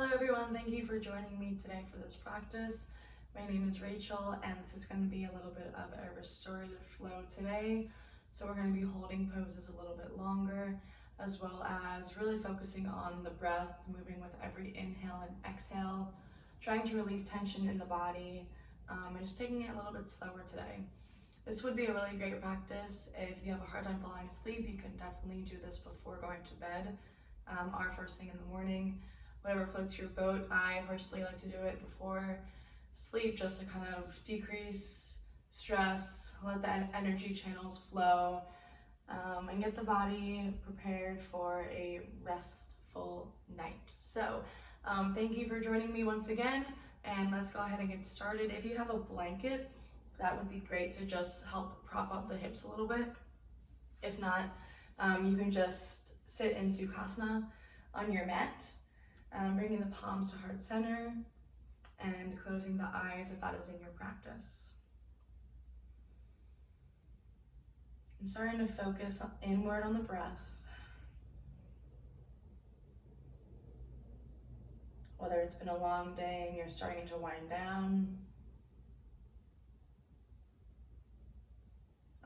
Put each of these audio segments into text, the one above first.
Hello everyone, thank you for joining me today for this practice. My name is Rachel and this is going to be a little bit of a restorative flow today. So we're going to be holding poses a little bit longer, as well as really focusing on the breath, moving with every inhale and exhale, trying to release tension in the body, and just taking it a little bit slower today. This would be a really great practice. If you have a hard time falling asleep, you can definitely do this before going to bed, or first thing in the morning. Whatever floats your boat. I personally like to do it before sleep just to kind of decrease stress, let the energy channels flow, and get the body prepared for a restful night. So thank you for joining me once again, and let's go ahead and get started. If you have a blanket, that would be great to just help prop up the hips a little bit. If not, you can just sit in Sukhasana on your mat. Bringing the palms to heart center and closing the eyes if that is in your practice. And starting to focus inward on the breath. Whether it's been a long day and you're starting to wind down,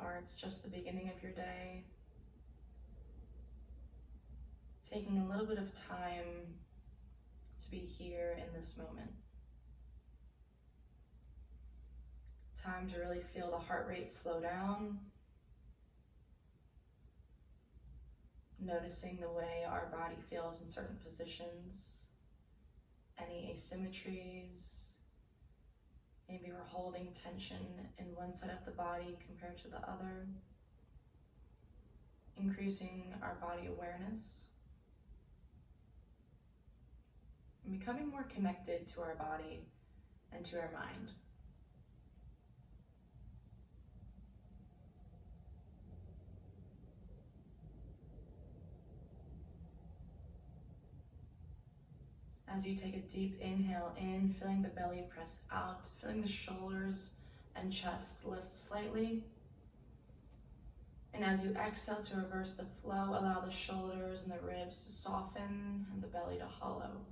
or it's just the beginning of your day, taking a little bit of time to be here in this moment. Time to really feel the heart rate slow down. Noticing the way our body feels in certain positions. Any asymmetries. Maybe we're holding tension in one side of the body compared to the other. Increasing our body awareness. And becoming more connected to our body and to our mind. As you take a deep inhale in, feeling the belly press out, feeling the shoulders and chest lift slightly. And as you exhale to reverse the flow, allow the shoulders and the ribs to soften and the belly to hollow.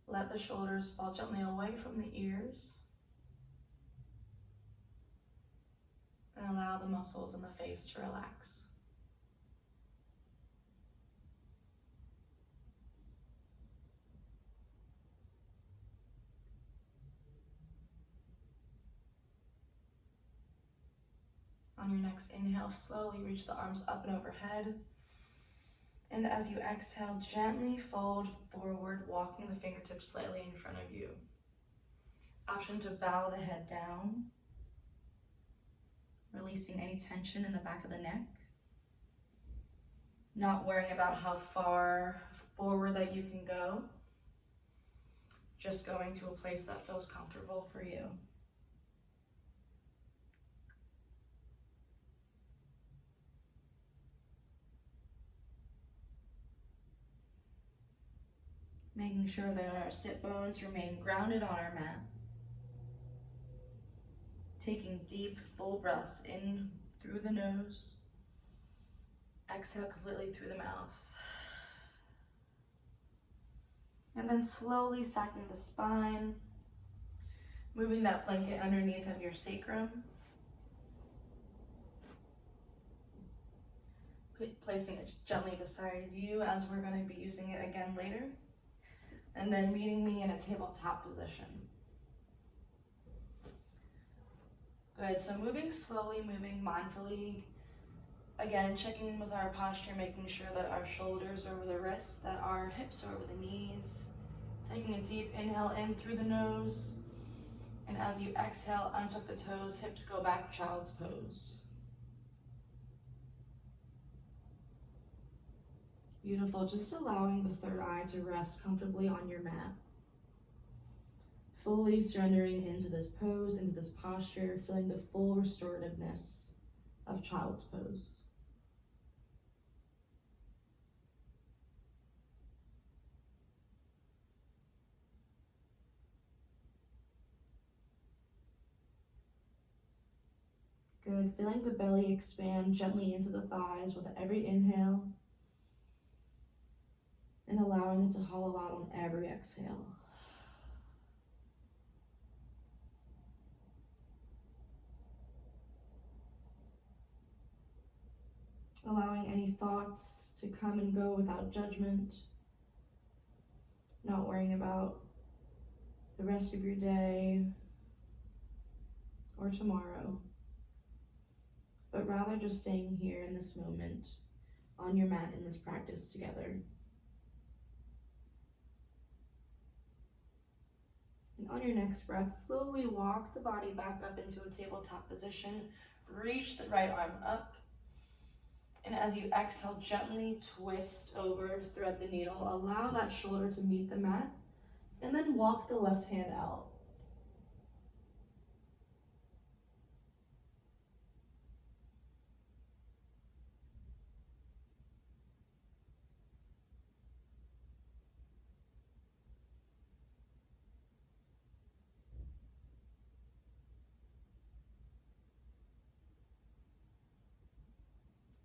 Let the shoulders fall gently away from the ears. And allow the muscles in the face to relax. On your next inhale, slowly reach the arms up and overhead. And as you exhale, gently fold forward, walking the fingertips slightly in front of you. Option to bow the head down, releasing any tension in the back of the neck. Not worrying about how far forward that you can go. Just going to a place that feels comfortable for you. Making sure that our sit bones remain grounded on our mat. Taking deep, full breaths in through the nose. Exhale completely through the mouth. And then slowly stacking the spine. Moving that blanket underneath of your sacrum. Placing it gently beside you as we're going to be using it again later. And then meeting me in a tabletop position. Good, so moving slowly, moving mindfully. Again, checking with our posture, making sure that our shoulders are over the wrists, that our hips are over the knees. Taking a deep inhale in through the nose. And as you exhale, untuck the toes, hips go back, child's pose. Beautiful, just allowing the third eye to rest comfortably on your mat. Fully surrendering into this pose, into this posture, feeling the full restorativeness of child's pose. Good, feeling the belly expand gently into the thighs with every inhale and allowing it to hollow out on every exhale. Allowing any thoughts to come and go without judgment. Not worrying about the rest of your day or tomorrow, but rather just staying here in this moment on your mat in this practice together. And on your next breath, slowly walk the body back up into a tabletop position. Reach the right arm up. And as you exhale, gently twist over, thread the needle. Allow that shoulder to meet the mat. And then walk the left hand out.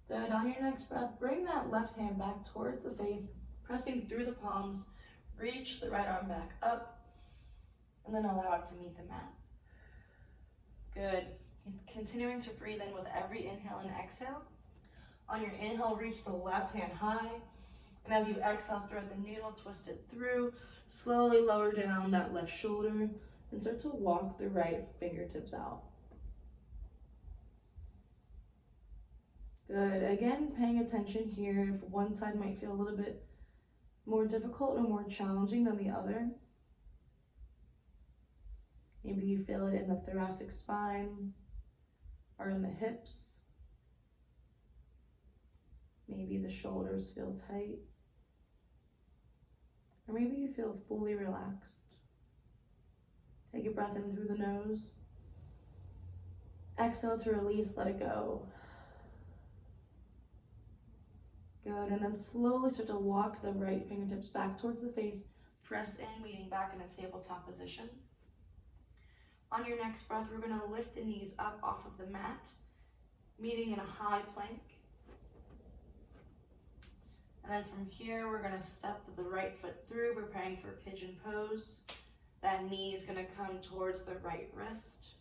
Good, on your next breath, bring that left hand back towards the face, pressing through the palms. Reach the right arm back up, and then allow it to meet the mat. Good, continuing to breathe in with every inhale and exhale. On your inhale, reach the left hand high, and as you exhale, thread the needle, twist it through, slowly lower down that left shoulder, and start to walk the right fingertips out. Good, again, paying attention here if one side might feel a little bit more difficult or more challenging than the other. Maybe you feel it in the thoracic spine or in the hips. Maybe the shoulders feel tight. Or maybe you feel fully relaxed. Take a breath in through the nose. Exhale to release, let it go. Good, and then slowly start to walk the right fingertips back towards the face. Press in, meeting back in a tabletop position. On your next breath, we're gonna lift the knees up off of the mat, meeting in a high plank. And then from here, we're gonna step the right foot through, preparing for pigeon pose. That knee is gonna come towards the right wrist.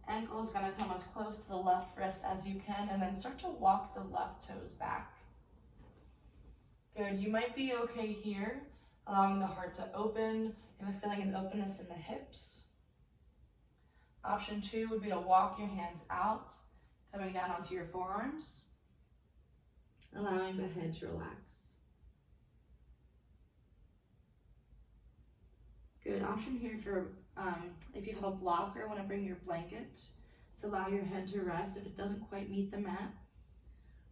Ankle is gonna come as close to the left wrist as you can, and then start to walk the left toes back. Good, you might be okay here, allowing the heart to open, and feeling an openness in the hips. Option 2 would be to walk your hands out, coming down onto your forearms, allowing the head to relax. Good, option here for if you have a blocker, want to bring your blanket to allow your head to rest if it doesn't quite meet the mat.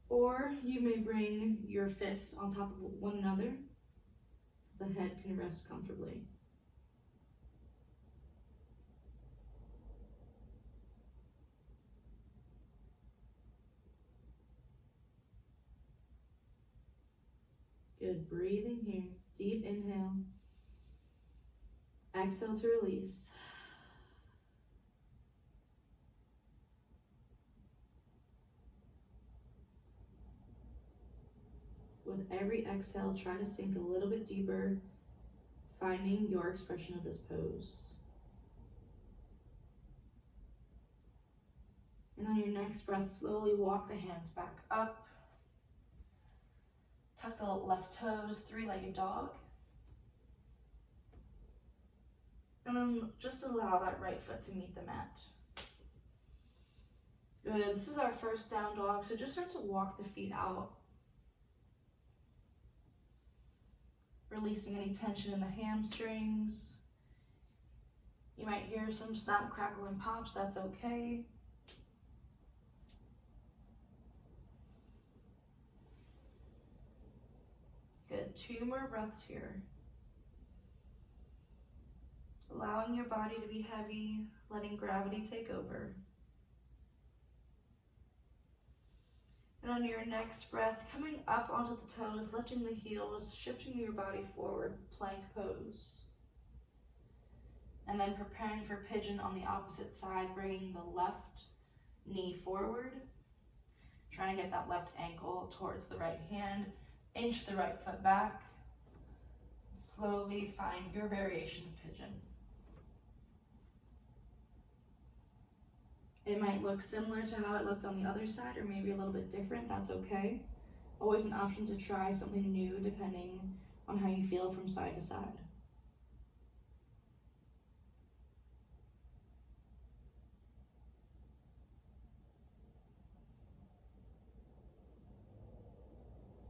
Or you may bring your fists on top of one another so the head can rest comfortably. Good, breathing here. Deep inhale. Exhale to release. With every exhale, try to sink a little bit deeper, finding your expression of this pose. And on your next breath, slowly walk the hands back up. Tuck the left toes, three-legged dog. And then just allow that right foot to meet the mat. Good, this is our first down dog, so just start to walk the feet out. Releasing any tension in the hamstrings. You might hear some snap, crackle, and pops, that's okay. Good, 2 more breaths here. Allowing your body to be heavy, letting gravity take over. And on your next breath, coming up onto the toes, lifting the heels, shifting your body forward, plank pose. And then preparing for pigeon on the opposite side, bringing the left knee forward. Trying to get that left ankle towards the right hand. Inch the right foot back. Slowly find your variation of pigeon. It might look similar to how it looked on the other side, or maybe a little bit different. That's okay. Always an option to try something new depending on how you feel from side to side.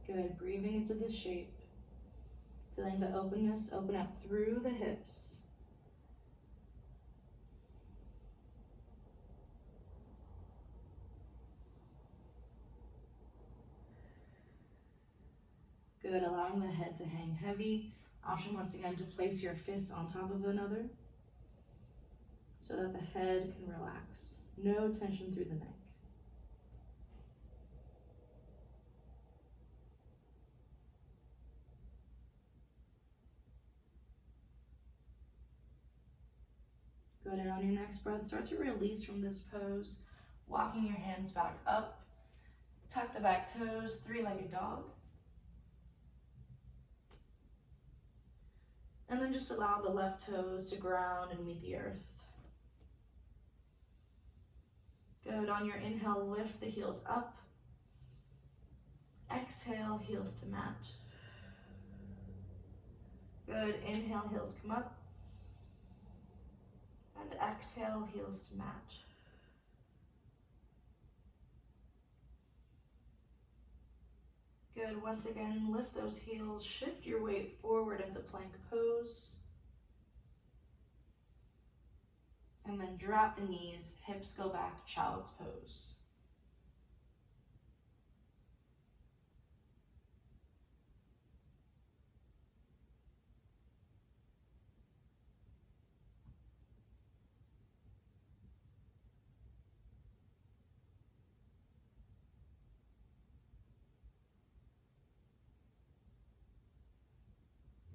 Good, breathing into this shape. Feeling the openness open up through the hips. Good, allowing the head to hang heavy. Option once again to place your fists on top of another so that the head can relax. No tension through the neck. Good, and on your next breath, start to release from this pose, walking your hands back up. Tuck the back toes, three-legged dog. And then just allow the left toes to ground and meet the earth. Good, on your inhale, lift the heels up. Exhale, heels to mat. Good, inhale, heels come up. And exhale, heels to mat. Good, once again, lift those heels, shift your weight forward into plank pose. And then drop the knees, hips go back, child's pose.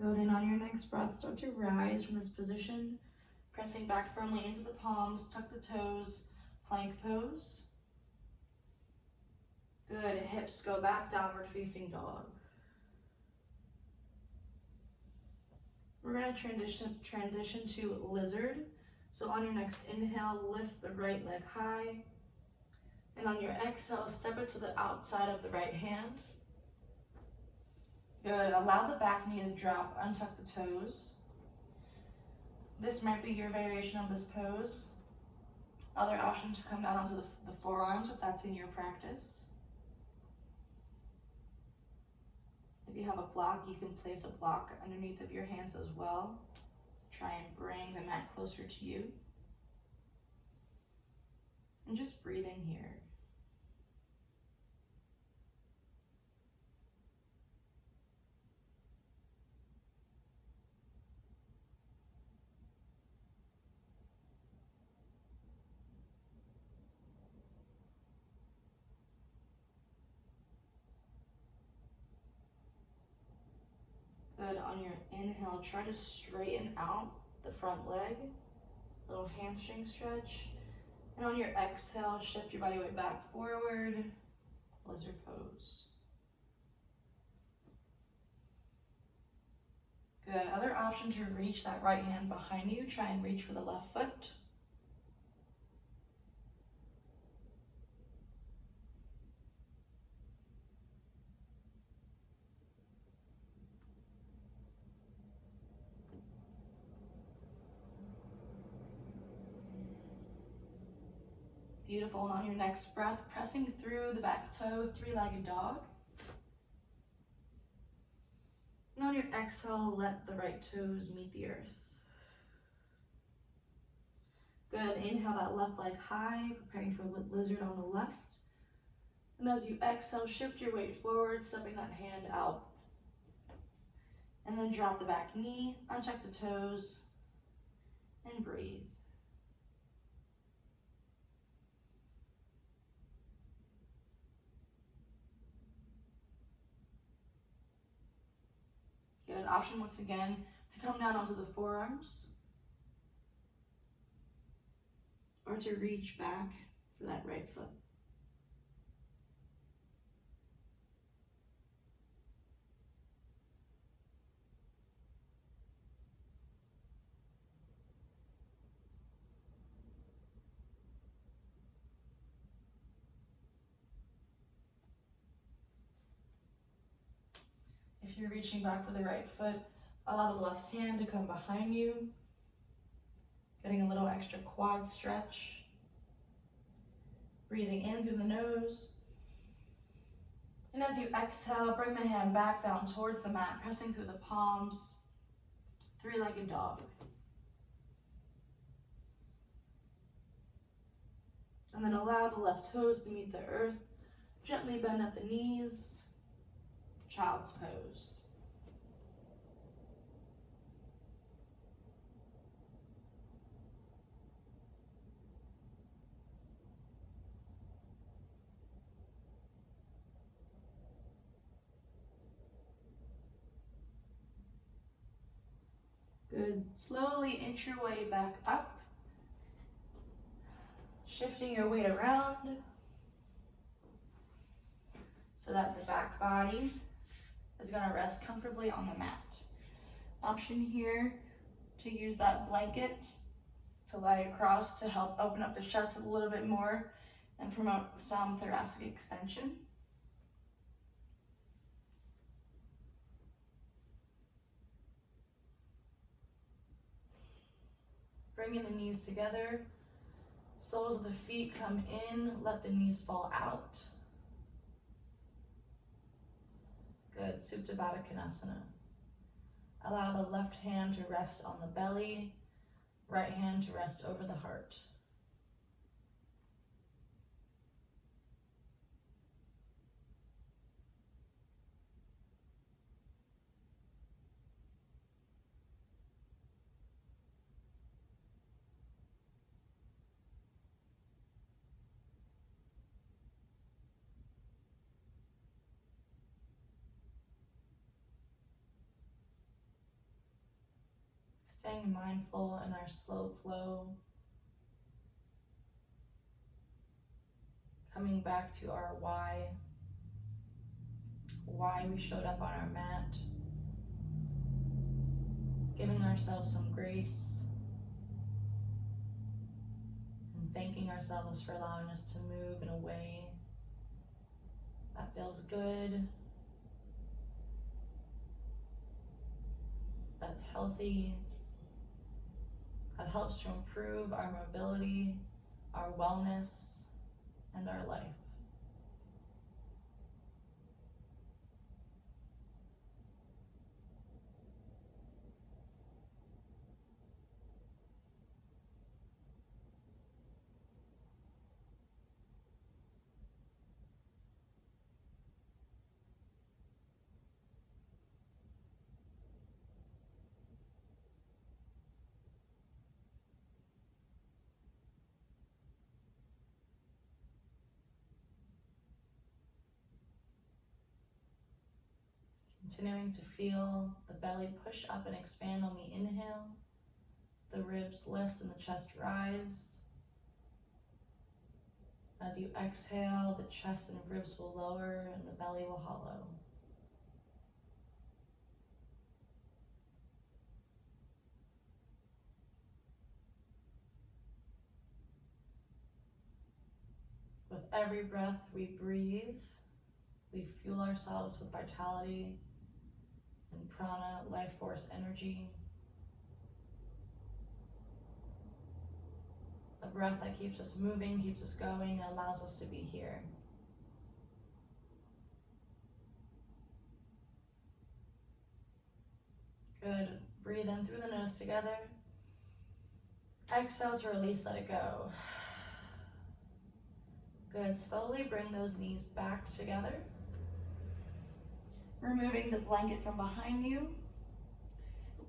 Good, and on your next breath, start to rise from this position, pressing back firmly into the palms, tuck the toes, plank pose. Good, hips go back, downward facing dog. We're going to transition to lizard. So on your next inhale, lift the right leg high. And on your exhale, step it to the outside of the right hand. Good, allow the back knee to drop, untuck the toes. This might be your variation of this pose. Other options to come down onto the forearms if that's in your practice. If you have a block, you can place a block underneath of your hands as well. Try and bring the mat closer to you. And just breathe in here. Good, on your inhale, try to straighten out the front leg, little hamstring stretch. And on your exhale, shift your body weight back forward, lizard pose. Good, other option to reach that right hand behind you, try and reach for the left foot. Beautiful, and on your next breath, pressing through the back toe, three-legged dog. And on your exhale, let the right toes meet the earth. Good, inhale that left leg high, preparing for lizard on the left. And as you exhale, shift your weight forward, stepping that hand out. And then drop the back knee, untuck the toes, and breathe. Good, option once again to come down onto the forearms or to reach back for for that right foot. If you're reaching back with the right foot, allow the left hand to come behind you, getting a little extra quad stretch. Breathing in through the nose. And as you exhale, bring the hand back down towards the mat, pressing through the palms, three-legged dog. And then allow the left toes to meet the earth. Gently bend at the knees. Child's pose. Good. Slowly inch your way back up. Shifting your weight around so that the back body is going to rest comfortably on the mat. Option here to use that blanket to lie across to help open up the chest a little bit more and promote some thoracic extension. Bringing the knees together, soles of the feet come in, let the knees fall out. Good, Supta Baddha Konasana. Allow the left hand to rest on the belly, right hand to rest over the heart. Staying mindful in our slow flow. Coming back to our why we showed up on our mat. Giving ourselves some grace. And thanking ourselves for allowing us to move in a way that feels good, that's healthy, that helps to improve our mobility, our wellness, and our life. Continuing to feel the belly push up and expand on the inhale, the ribs lift and the chest rise. As you exhale, the chest and ribs will lower and the belly will hollow. With every breath we breathe, we fuel ourselves with vitality and prana, life force energy. A breath that keeps us moving, keeps us going, and allows us to be here. Good. Breathe in through the nose together. Exhale to release, let it go. Good. Slowly bring those knees back together. Removing the blanket from behind you.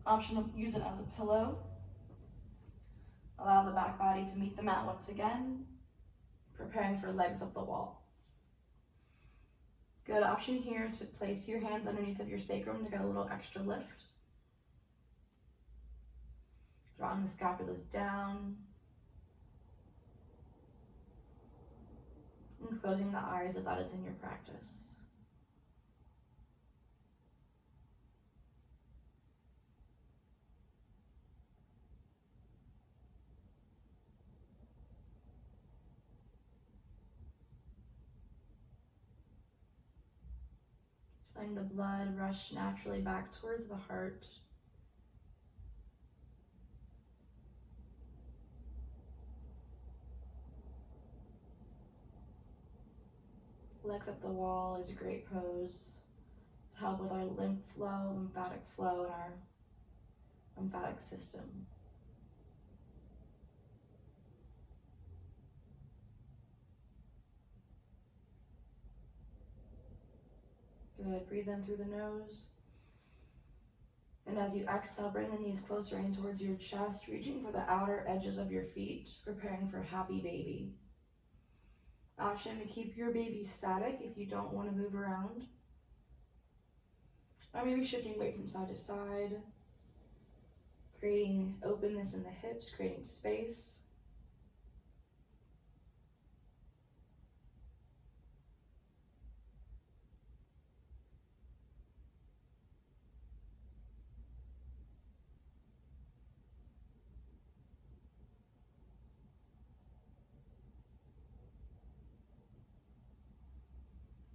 Option to use it as a pillow. Allow the back body to meet the mat once again. Preparing for legs up the wall. Good option here to place your hands underneath of your sacrum to get a little extra lift. Drawing the scapulas down. closing the eyes if that is in your practice. Feeling the blood rush naturally back towards the heart. Legs up the wall is a great pose to help with our lymphatic flow in our lymphatic system. Good, breathe in through the nose. And as you exhale, bring the knees closer in towards your chest, reaching for the outer edges of your feet, preparing for happy baby. Option to keep your baby static if you don't want to move around. Or maybe shifting weight from side to side, creating openness in the hips, creating space.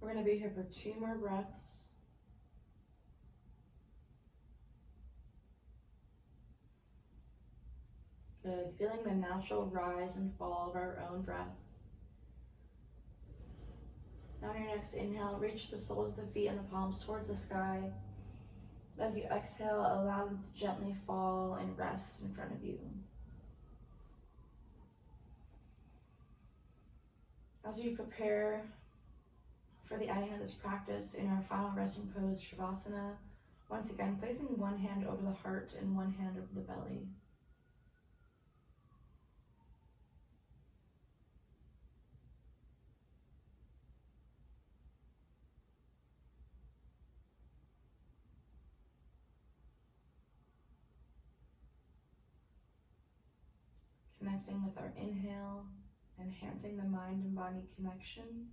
We're going to be here for 2 more breaths. Good, feeling the natural rise and fall of our own breath. Now on your next inhale, reach the soles of the feet and the palms towards the sky. As you exhale, allow them to gently fall and rest in front of you. As you prepare for the ending of this practice in our final resting pose, Shavasana, once again, placing one hand over the heart and one hand over the belly. Connecting with our inhale, enhancing the mind and body connection,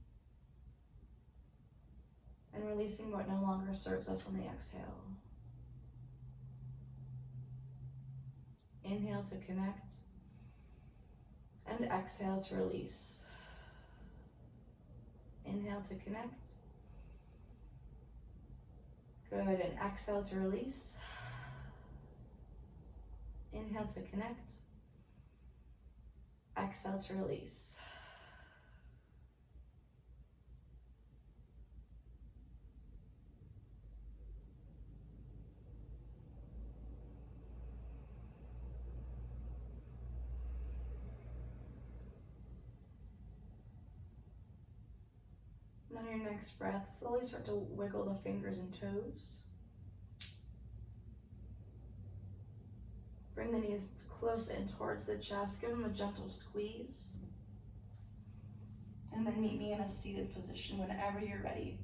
and releasing what no longer serves us on the exhale. Inhale to connect, and exhale to release. Inhale to connect. Good, and exhale to release. Inhale to connect. Exhale to release. And on your next breath, slowly start to wiggle the fingers and toes. Bring the knees close in towards the chest, give them a gentle squeeze. And then meet me in a seated position whenever you're ready,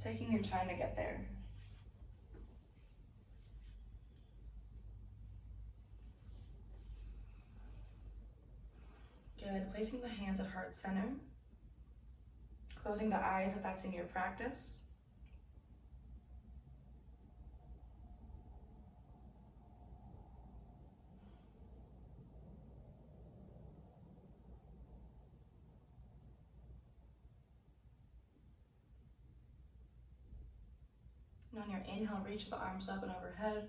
taking your time to get there. Good, placing the hands at heart center, closing the eyes if that's in your practice. And on your inhale, reach the arms up and overhead.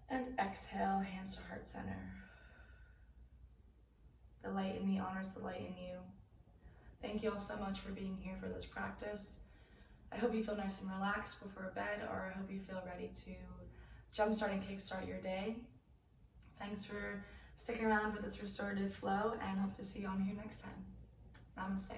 And exhale, hands to heart center. The light in me honors the light in you. Thank you all so much for being here for this practice. I hope you feel nice and relaxed before bed, or I hope you feel ready to jumpstart and kickstart your day. Thanks for sticking around for this restorative flow, and hope to see you on here next time. Namaste.